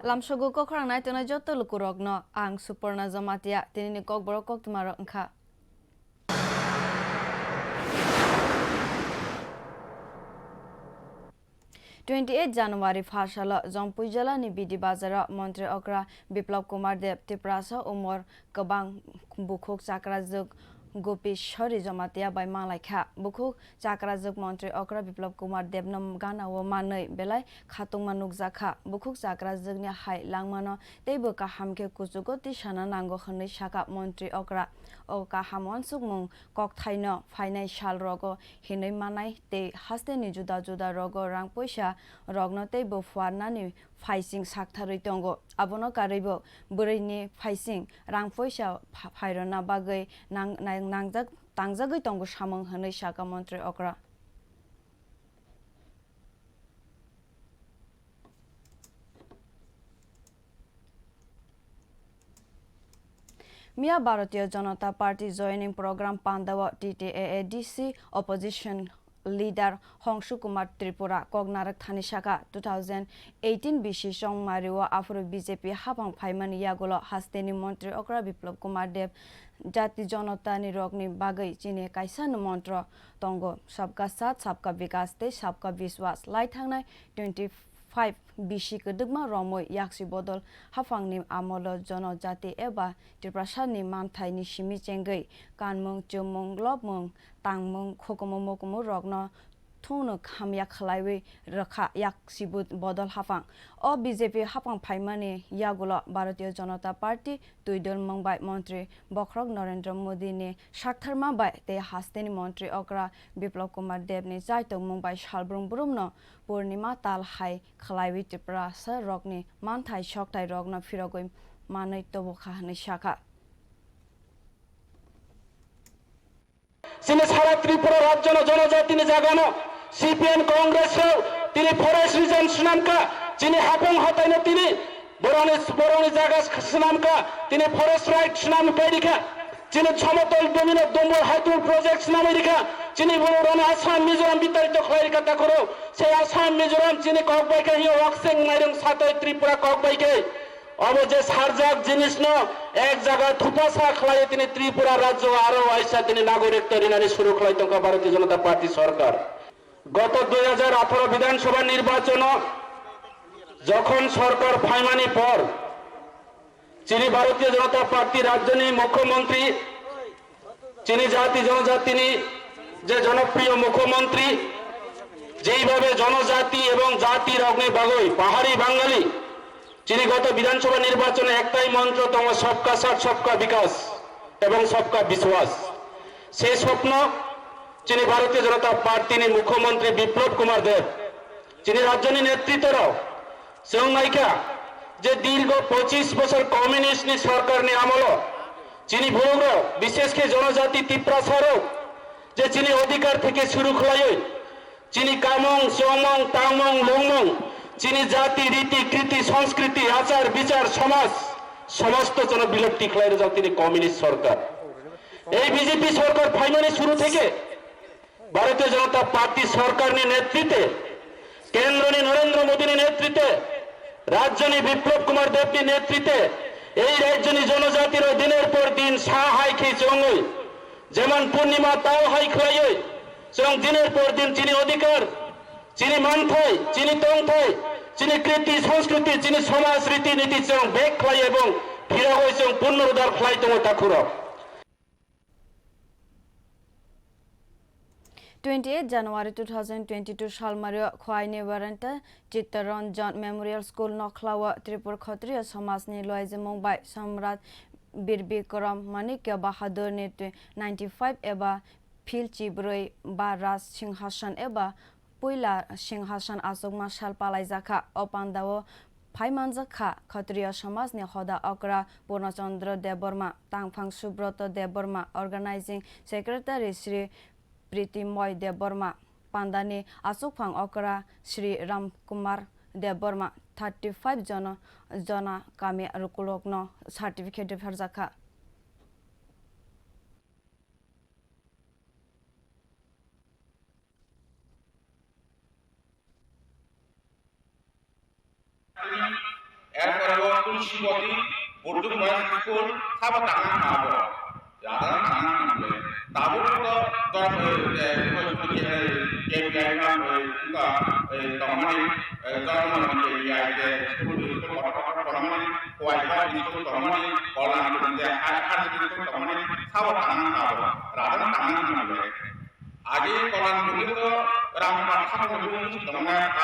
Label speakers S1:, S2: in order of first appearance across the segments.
S1: Lamsogo Kok Khorang nai tuna joto lukurogno ang Suparna Jamatia tinini Kokborok Koktwma Anchar. 28 January Phashala Jongpuijala ni Bidi Bazara Montre Okra Biplab Kumar Dev Tiprasa Umor Kabang Bukhok Chakrazuk Gopi Shori Jamatia by Malaika Bukhok Chakrazuk Montre Okra Biplab Kumar Dev Nam Gana wo Manai Belai Khatung Manuk Zakha Bukhok Chakrazuk ni Hai Langmano Teibo Kahamke Kuzugo Tishana Nango Khani Shaka Montre Okra Oka Hamon Sukmung Koktwma Financial Rogo Hinai Manai Te Haste ni Juda Juda Rogo Rang Poisha Rogno Teibo Fuarnani Faising Saktarui Tongo Abono Karibo Burini Faising Rang Poisha Pairona Bagay Nangjak Tangjagui Tongo Shamong Hanai Shaka Montre Okra. Mia Bharatiya Janata Party joining program Pandawa TTAADC opposition leader Hongshu Kumar Tripura Kognarak Thani Shaka 2018 Bishi Song Mariwa Afro BJP Hapang Phaiman Yagulo Hasteni Montri Okra Biplab Kumar Dev Jati Janata ni Rogni Bagai Chine Kaisan Montro Tongo Sabka Sat Sabka Vikas Te Sabka Viswas Lai Thangnai 25 Bishi Kedugma Romoy Yaksi Bodol Hafangnim Amolo Jono Jati Eba Triprasani Manthai ni Shimi Chengai Kanmung Chumung Lobmung Tangmung Khokomo Mokomo Rogno Tono Khamya Khlaiwi Rakha Yaksibut Bodol Hafang O BJP Hapang Phaimani Yagulo Bharatiya Janata Party Tuidol Mumbai Montri Bokrok Narendra Modi ni Shaktharma Bai Te Hasteni Montri Okra Biplab Kumar Dev ni Jaito Mumbai Shalbrung Brumno Purnima Tal Hai Khlaiwi Tripura Sa Rogni Manthai Shoktai Rogno Firogoi Manai Tobo Khani Shaka
S2: Sini সারা ত্রিপুরা রাজ্য জনজাতি জাগানো CPM Congress তিনি forest reason সুনামকা যিনি হাপং হতাইনো তিনি বরণি জায়গা সুনামকা তিনি forest right সুনাম পেরিখা যিনি সমতল জমিন দম্বল হাইতুল প্রজেক্ট সুনামে রিখা যিনি বরণ আসাম মিজোরাম বিতাড়িত খলাইরিকা তা করো সেই আসাম মিজোরাম যিনি ককবাইকে হি ওয়াকসেং নাইরং সাতই ত্রিপুরা ককবাইকে অবজে সারজাক জিনিস ন এক জায়গায় থুপাসা খলাই তিনি ত্রিপুরা রাজ্য আরো আইসা তিনি নাগরিকত্ব রিনানি শুরু খলাই তঙ্কা ভারতীয় জনতা পার্টি সরকার গত 2018 বিধানসভা নির্বাচন যখন সরকার ফাইমানি পর যিনি ভারতীয় জনতা পার্টি রাজ্যনি মুখ্যমন্ত্রী যিনি জাতি জনজাতি যে জনপ্রিয় মুখ্যমন্ত্রী যেইভাবে জনজাতি এবং জাতির অগ্নি বাগই পাহাড়ি বাঙালি যিনি গত বিধানসভা নির্বাচনে একটাই মন্ত্র তোমার সবকা সাথ সবকা বিকাশ এবং সবকা বিশ্বাস সেই স্বপ্ন যিনি ভারতীয় জনতা পার্টির মুখ্যমন্ত্রী বিপ্লব কুমার দেব যিনি রাজ্যনি নেতৃত্বরাও সেনাইকা যে দীর্ঘ 25 বছর কমিউনিস্ট সরকার নি আমল যিনি ভোগ্র বিশেষ করে জনজাতি তিপ্রাসারও যে যিনি অধিকার থেকে শুরু খলাই যিনি কামং সোমং তামং লংমং যিনি জাতি রীতি কৃতি সংস্কৃতি আচার বিচার সমাজ সমস্ত জন বিলুপ্তি খলাইরে যাও তিনি কমিউনিস্ট সরকার এই বিজেপি সরকার ফাইনালি শুরু থেকে ভারতীয় জনতা পার্টি সরকার নেতৃত্বে কেন্দ্রনি নরেন্দ্র মোদীর নেতৃত্বে রাজ্যনি বিপ্লব কুমার দেবনি নেতৃত্বে এই রাজ্যনি জনজাতির দিনের পর দিন সাহাই খেয়ে চঙ্গই যেমন পূর্ণিমা তাও হাই খলাই এবং দিনের পর দিন যিনি অধিকার যিনি মানথাই যিনি তংথাই যিনি কৃতি সংস্কৃতি যিনি সমাজ রীতিনীতি এবং বেগ খলাই এবং ফিরা হয়েছে এবং পুনরুদ্ধার খলাই তোমার ঠাকুর
S1: 28 January 2022 Shalmario Khwaine Waranta Chittaranjan Memorial School Nokhlawa Tripur Khatriya Samasni Loize Mumbai Samrat Birbikram Manikya Bahadur ni 95 eba Philchi Broi Baras Singhasan eba Puila Singhasan Asogma Shalpalai Zakha Opandao Phaimanjakha Khatriya Samasni Hoda Okra Purnachandra Deborma Tangphang Subroto Deborma Organizing Secretary Sri Pritimoy Deborma Pandani Asukphang Okra Sri Ram Kumar Deborma 35 Jona Kami Rukulokno Certificate of Harzaka
S3: and 시골이 보통 뭐야 스쿨 사바 당한 마고 야단 당한 건데 나보다 더 이제 KPI가 뭔가 동안이 동안이 KPI에 스쿨 동안이 와이파이 스쿨 동안이 온라인 근데 하는 스쿨 동안이 사바 당한 마고 야단 당한 건데 아직 온라인 근데 라마 사바 근데 동안 다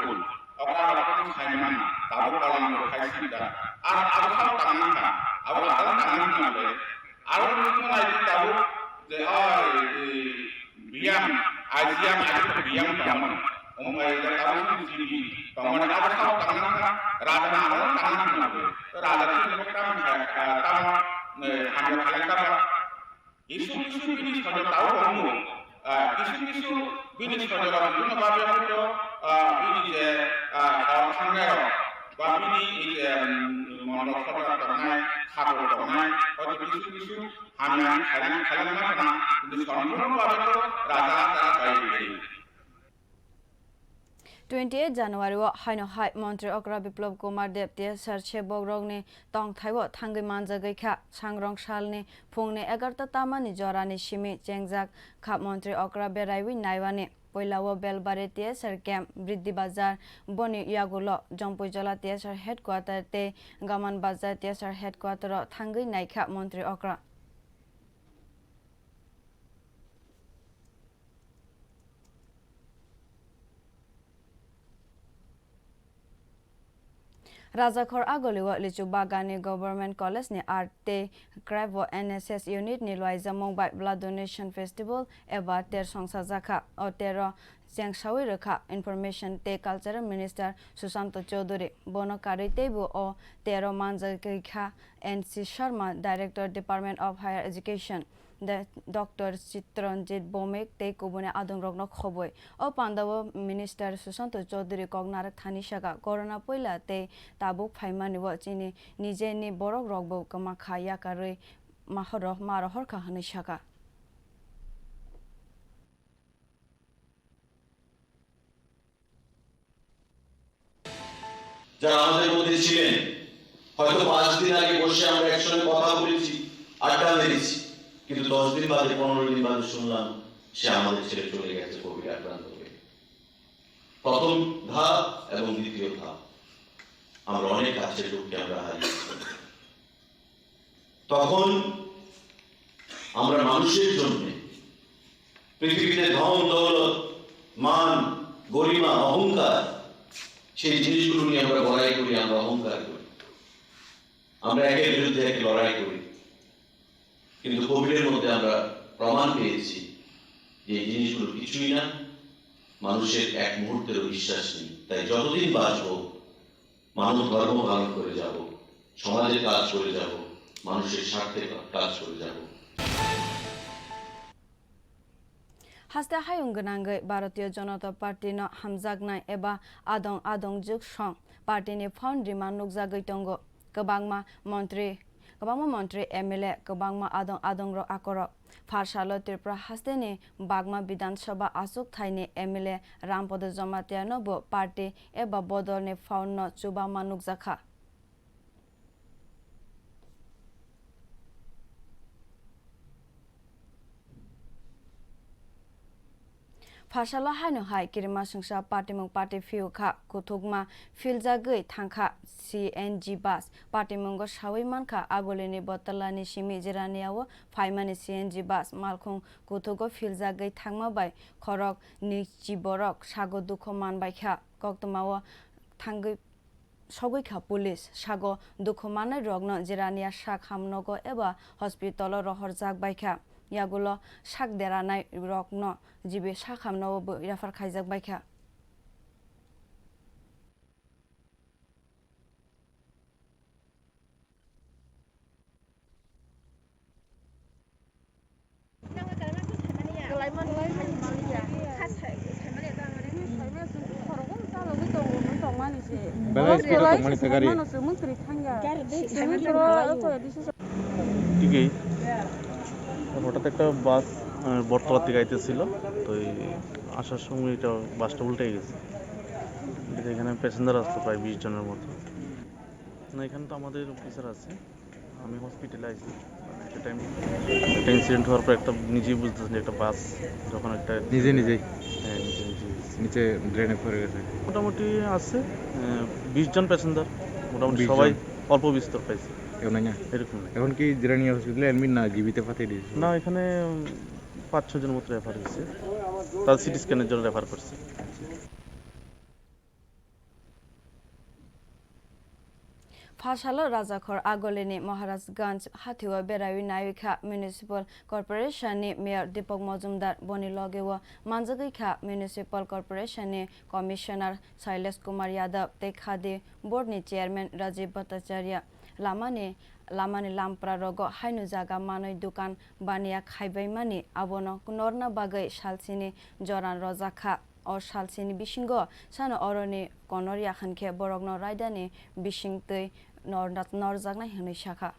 S3: 스쿨 orang-orang China tahu kalau kaisi dah, aku tahu tangan kan, aku tahu tangan kan boleh, aku mungkin lagi tahu, biang, Asia ada biang zaman, umai tahu sini, kamu aku tahu tangan kan, raja orang tangan kan boleh, raja itu bukan tahu, hanya kalian tahu, isu ini sudah tahu kamu, isu ini sudah tahu, ini apa itu? ini je sanggero, ini je mondok sekolah ternai, sakol ternai, atau isu hanya kalian mana, itu semua apa rata-rata baik.
S1: 28 January wa haino hai Montreal Okra Biplop Kumar Depte Sarche Bogrog ne tong thaiwo thangai manja gai kha sangrong sal ne phung ne 11 tama ni jora ni simi chengjak kha Montreal Okra beraiwi naiwa ne poilawo belbare te sar camp briddi bazar boni yagulo jompoi jola te sar headquarter te gaman bazar te sar headquarter thangai nai kha Montreal Okra Rajakhor agoliwa lichu bagani government college ni art te cravo NSS unit ni loiza mongbai blood donation festival eba ter songsa jakha otero jengsawi rekha information te cultural minister Susanto Chaudhary bono kari tebu o tero manja kha NC Sharma director department of higher education the Dr. Chitranjit Bomek te kubune adong rokno khoboi o pandawo minister Susanto Chaudhary Koknarak thani shaka corona poila te tabuk phaimani wo chini nije ni borok rokbo kama khaya karoi mahoro marohor kha hani shaka
S4: যারা আমাদের মধ্যে ছিলেন হয়তো 5 দিন আগে বসে আমরা একসঙ্গে কথা বলেছি আড্ডা মেরেছি কিন্তু 10 দিন বাদে 15 দিন বাদে শুনলাম সে আমাদের ছেড়ে চলে গেছে কোভিড আক্রান্ত হয়ে প্রথম ধাপ এবং দ্বিতীয় ধাপ আমরা অনেক কাছের লোককে আমরা হারিয়েছি তখন আমরা মানুষের জন্য পৃথিবীতে ধন দৌলত মান গরিমা অহংকার সেই জিনিসগুলো নিয়ে আমরা লড়াই করি আমরা অহংকার করি আমরা একের বিরুদ্ধে একে লড়াই করি কিন্তু কোভিডের মধ্যে আমরা প্রমাণ পেয়েছি যে এই জিনিসগুলো কিছুই না মানুষের এক মুহূর্তেরও বিশ্বাস নেই তাই যতদিন বাঁচবো মানব ধর্ম পালন করে যাব সমাজের কাজ করে যাব মানুষের স্বার্থে কাজ করে যাব
S1: Haste hayung gnangai Bharatiya Janata Party no hamjagnai eba adong juk song party ni foundry man nukjagai tongo kabangma montri MLA kabangma adong ro akoro Pharsalo Tripura haste ni bagma Bidhan Sabha asuk thaini MLA Rampodo Jamatia no bo party eba bodol ni found no chuba manukjakha Pharsalo haino hai kirima sungsa party mung party fiu kha Koktvma filjagoi thangkha CNG bus party mungo sawi mankha agolini botalani simi jiraniawo phaimani CNG bus malkhung Koktwgo filjagoi thangma bai khorok ni chiborok sago dukho manbai kha Koktwmao thangoi sogoi kha police sago dukho manai rogno jirania sak hamnogo eba hospital rohor jakbai kha yagulo sak deranai rokno jibe sak hamno refer khaijak baikha
S5: ঠিকই হঠাৎ একটা বাস বটতলা থেকে আইতেছিল তো আসার সময় এটা বাসটা উল্টে গেছে এখানে প্যাসেঞ্জার আসতো প্রায় 20 জনের মতো না এখানে তো আমাদের অফিসার আছে, আমি হসপিটালে আইছি। মানে একটা ইনসিডেন্ট হওয়ার পর একটা নিজেই বুঝতেছেন যে একটা বাস যখন একটা
S6: নিজেই
S5: হ্যাঁ নিজে
S6: নিচে ড্রেনে পড়ে গেছে।
S5: মোটামুটি আছে 20 জন প্যাসেঞ্জার, মোটামুটি
S6: 20
S5: সবাই
S6: জন?
S5: অল্প বিস্তর পাইছে,
S6: কেউ নাই না?
S5: এরকম না।
S6: এখন কি জিরানি হসপিটালে অ্যাডমিট না জীবিতে পাঠিয়ে দিয়েছে?
S5: না এখানে 5-6 জন মতো রেফার হয়েছে, তার সিটি স্ক্যানের জন্য রেফার করছে।
S1: ফাশালো রাজাখর আগলেনি মহারাজগঞ্জ হাथिवा बेरावी नायिका म्युनिसिपल कर्पोरेशननि मेयर दीपक मजुमदार बनि लगेव मानजगैखा म्युनिसिपल कर्पोरेशननि कमिशनार शैलेश कुमार यादव तेखादि बोर्डनि चेयरमैन राजीव भट्टाचार्य लामानि लामप्रा रग हाइनु जागा मानै दुकान बानिया खाइबायमानि आबनो नरना बागै सालसिनि जरान रजाखा और सालसिनि बिसिंग सानो अरनि कनरिया खानखे बरगनो रायदानि बिसिंतै नरजागनाय होनै शाखा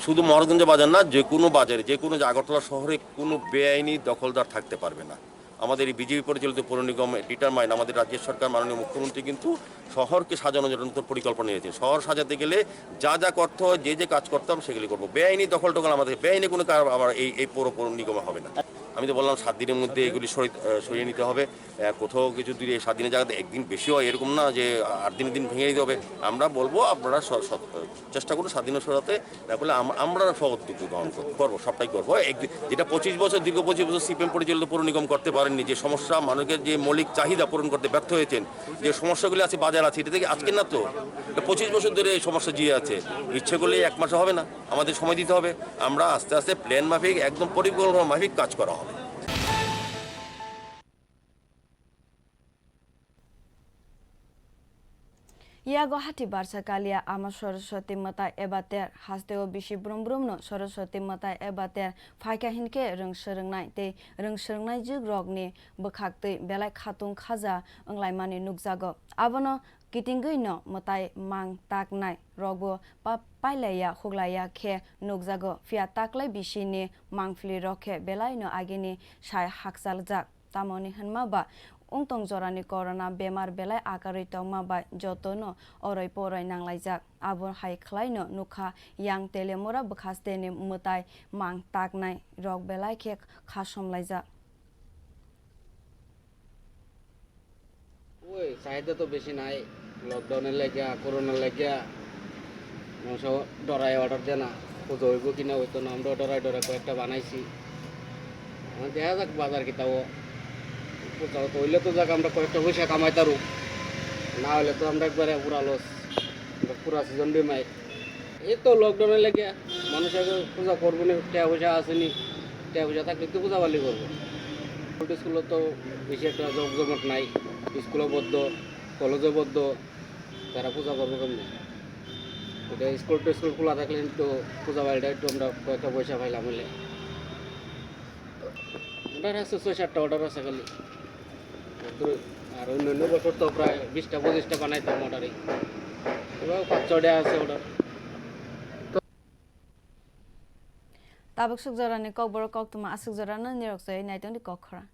S7: শুধু মহারাজগঞ্জ বাজার না, যে কোনো বাজারে, যে কোনো আগরতলা শহরে কোনো বেআইনি দখলদার থাকতে পারবে না। আমাদের এই বিজেপি পরিচালিত পৌর নিগম ডিটারমাইন, আমাদের রাজ্যের সরকার মাননীয় মুখ্যমন্ত্রী কিন্তু শহরকে সাজানোর জন্য পরিকল্পনা নিয়েছেন। শহর সাজাতে গেলে যা করতে হয়, যে কাজ করতে হবে সেগুলি করবো। বেআইনি দখল টখল আমাদের বেআইনি কোনো কাজ আমার এই পৌর নিগমে হবে না। আমি তো বললাম 7 দিনের মধ্যে এগুলি সরিয়ে নিতে হবে। কোথাও কিছু যদি 7 দিনের জায়গাতে একদিন বেশি হয়, এরকম না যে 8 দিনের দিন ভেঙে দিতে হবে। আমরা বলবো আপনারা চেষ্টা করুন 7 দিনের সরাতে, না করলে আমরা উদ্যোগ গ্রহণ করবো, সবটাই করবো। যেটা 25 বছর দীর্ঘ 25 বছর সিপিএম পরিচালিত পৌর নিগম করতে পারেননি, যে সমস্যা মানুষের যে মৌলিক চাহিদা পূরণ করতে ব্যর্থ হয়েছেন, যে সমস্যাগুলি আছে বাজার আছে, এটা থেকে আজকে না তো 25 বছর ধরে এই সমস্যা জিয়ে আছে। ইচ্ছে করলে 1 মাসে হবে না, আমাদের সময় দিতে হবে। আমরা আস্তে আস্তে প্ল্যান মাফিক একদম পরিকল্পনা মাফিক কাজ করা হবে।
S1: यागो हाथी बारसा कालिया आमा सरस्वती मता एबातेर हास्तेओ बिसि ब्रुमब्रुमनो सरस्वती मता एबातेर फाइका हिनके रोंसोरोंनाय जुग रगनि बोखाक्तै बेलाय खातुं खाजा ओंलायमानि नुकजागो आबनो किटिंगैनो मताय मां ताकनाय रगबो पाइलाया हुगलाया खे नुकजागो फिया ताकलाय बिसिनि मांफ्लि रखे बेलायनो आगिनि साय हाकजालजाक तामनि होनमाबा उंतंग जरानि कोरोना बेमार बेलाय आकारै तंमाबा जतनो अरै परै नांलायजाक आबो हायख्लायनो नुखा यां तेलेमोरा बखास्तेनि मताय मां ताकनाय रग बेलाय खे खासमलायजाक
S8: ওই চাহিদা তো বেশি নাই, লকডাউনের লেগে করোনার লেগে মানুষ ডরাই অর্ডার দেয় না, পুজো হইব কিনা হইতো না, আমরা ডরাই কয়েকটা বানাইছি। দেখা যাক বাজার কিতাও পুজো তো হইলে তো যাক আমরা কয়েকটা পয়সা কামাইতারু, না হলে তো আমরা একবারে পুরা লস, পুরা সিজন ডিমাই। এই তো লকডাউনের লেগে মানুষ আগে পূজা করবো না, টাকা পয়সা আসেনি, টাকা পয়সা থাকলে তো পূজা বালি করবো। স্কুলে তো বেশি একটা জমজমট নাই, স্কুলও বদ্ধ, কলেজও বদ্ধ, তারা পূজা করবো কেমনি? এটা স্কুল খোলা থাকলে একটু পূজা বাড়িটা একটু আমরা কয়েকটা পয়সা পাইলাম হলে। অর্ডার আছে 6-7টা অর্ডার আছে খালি, আর অন্য বছর তো প্রায় 20টা-25টা বানাইতাম অর্ডারই, এবার 5-6টা আছে order.
S1: ताबक सुखजरानि kokborok koktwma asukjarano nirokjai naitongni Kok Khorang।